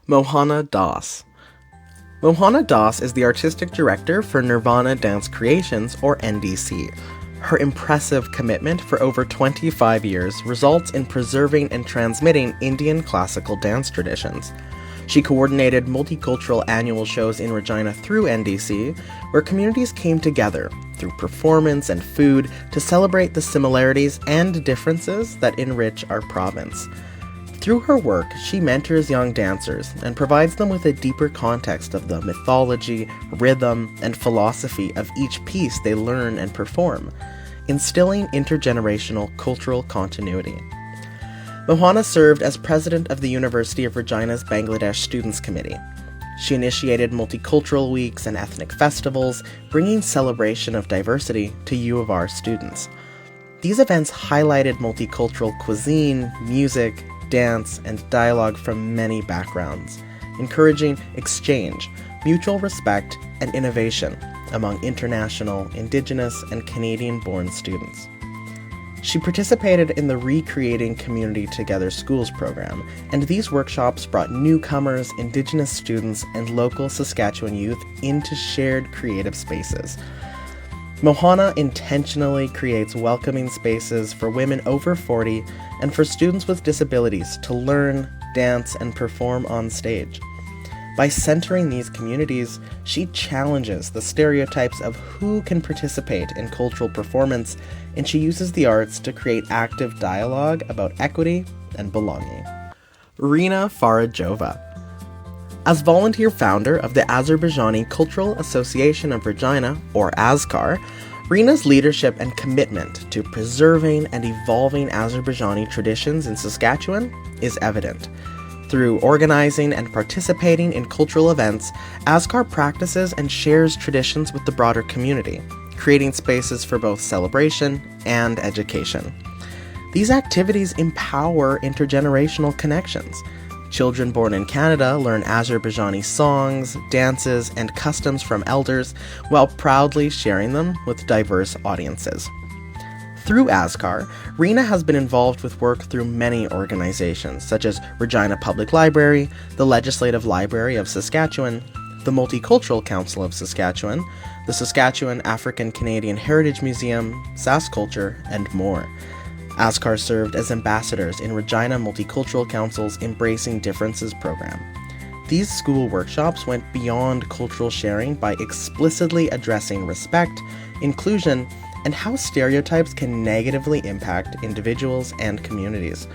Mohana Das. Mohana Das is the artistic director for Nirvana Dance Creations, or NDC. Her impressive commitment for over 25 years results in preserving and transmitting Indian classical dance traditions. She coordinated multicultural annual shows in Regina through NDC, where communities came together through performance and food to celebrate the similarities and differences that enrich our province. Through her work, she mentors young dancers and provides them with a deeper context of the mythology, rhythm, and philosophy of each piece they learn and perform, instilling intergenerational cultural continuity. Mohana served as president of the University of Regina's Bangladesh Students' Committee. She initiated multicultural weeks and ethnic festivals, bringing celebration of diversity to U of R students. These events highlighted multicultural cuisine, music, dance, and dialogue from many backgrounds, encouraging exchange, mutual respect, and innovation among international, Indigenous, and Canadian-born students. She participated in the Recreating Community Together Schools program, and these workshops brought newcomers, Indigenous students, and local Saskatchewan youth into shared creative spaces. Mohana intentionally creates welcoming spaces for women over 40 and for students with disabilities to learn, dance, and perform on stage. By centering these communities, she challenges the stereotypes of who can participate in cultural performance, and she uses the arts to create active dialogue about equity and belonging. Rina Farajova. As volunteer founder of the Azerbaijani Cultural Association of Regina, or AZKAR, Rina's leadership and commitment to preserving and evolving Azerbaijani traditions in Saskatchewan is evident. Through organizing and participating in cultural events, AZKAR practices and shares traditions with the broader community, creating spaces for both celebration and education. These activities empower intergenerational connections. Children born in Canada learn Azerbaijani songs, dances, and customs from elders while proudly sharing them with diverse audiences. Through AZKAR, Rina has been involved with work through many organizations such as Regina Public Library, the Legislative Library of Saskatchewan, the Multicultural Council of Saskatchewan, the Saskatchewan African Canadian Heritage Museum, SaskCulture, and more. AZKAR served as ambassadors in Regina Multicultural Council's Embracing Differences program. These school workshops went beyond cultural sharing by explicitly addressing respect, inclusion, and how stereotypes can negatively impact individuals and communities.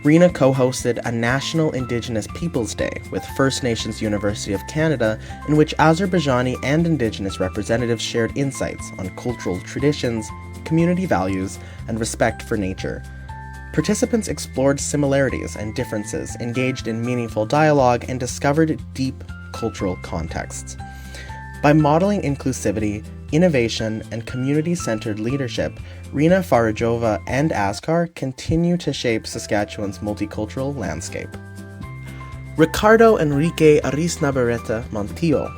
Rina co-hosted a National Indigenous Peoples Day with First Nations University of Canada, in which Azerbaijani and Indigenous representatives shared insights on cultural traditions, community values, and respect for nature. Participants explored similarities and differences, engaged in meaningful dialogue, and discovered deep cultural contexts. By modeling inclusivity, innovation, and community-centered leadership, Rina Farajova and AZKAR continue to shape Saskatchewan's multicultural landscape. Ricardo Enrique Arisnabarreta Montijo.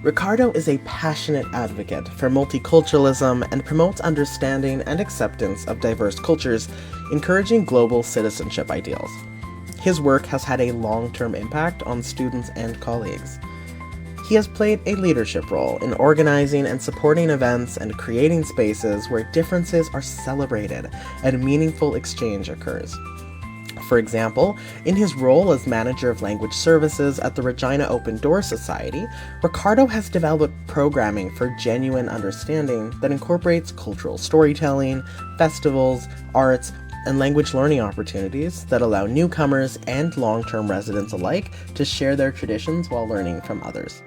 Ricardo is a passionate advocate for multiculturalism and promotes understanding and acceptance of diverse cultures, encouraging global citizenship ideals. His work has had a long-term impact on students and colleagues. He has played a leadership role in organizing and supporting events and creating spaces where differences are celebrated and meaningful exchange occurs. For example, in his role as manager of language services at the Regina Open Door Society, Ricardo has developed programming for genuine understanding that incorporates cultural storytelling, festivals, arts, and language learning opportunities that allow newcomers and long-term residents alike to share their traditions while learning from others.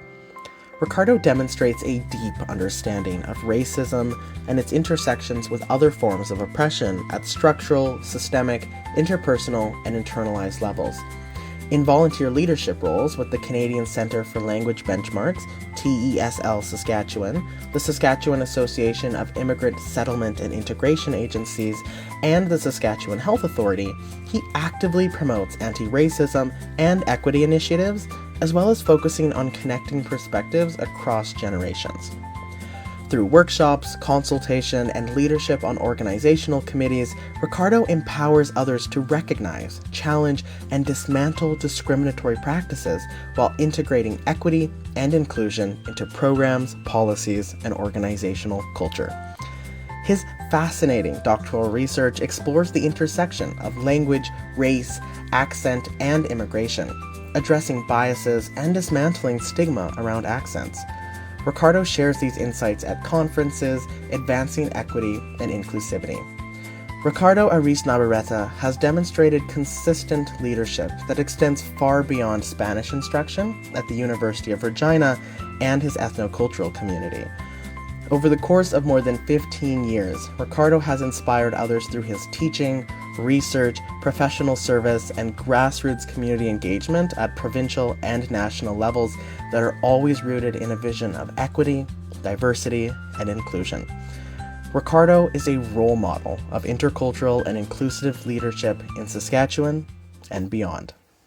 Ricardo demonstrates a deep understanding of racism and its intersections with other forms of oppression at structural, systemic, interpersonal, and internalized levels. In volunteer leadership roles with the Canadian Centre for Language Benchmarks, TESL Saskatchewan, the Saskatchewan Association of Immigrant Settlement and Integration Agencies, and the Saskatchewan Health Authority, he actively promotes anti-racism and equity initiatives, as well as focusing on connecting perspectives across generations. Through workshops, consultation, and leadership on organizational committees, Ricardo empowers others to recognize, challenge, and dismantle discriminatory practices while integrating equity and inclusion into programs, policies, and organizational culture. His fascinating doctoral research explores the intersection of language, race, accent, and immigration, addressing biases and dismantling stigma around accents. Ricardo shares these insights at conferences, advancing equity and inclusivity. Ricardo Ariz Navarrete has demonstrated consistent leadership that extends far beyond Spanish instruction at the University of Regina and his ethnocultural community. Over the course of more than 15 years, Ricardo has inspired others through his teaching, research, professional service, and grassroots community engagement at provincial and national levels that are always rooted in a vision of equity, diversity, and inclusion. Ricardo is a role model of intercultural and inclusive leadership in Saskatchewan and beyond.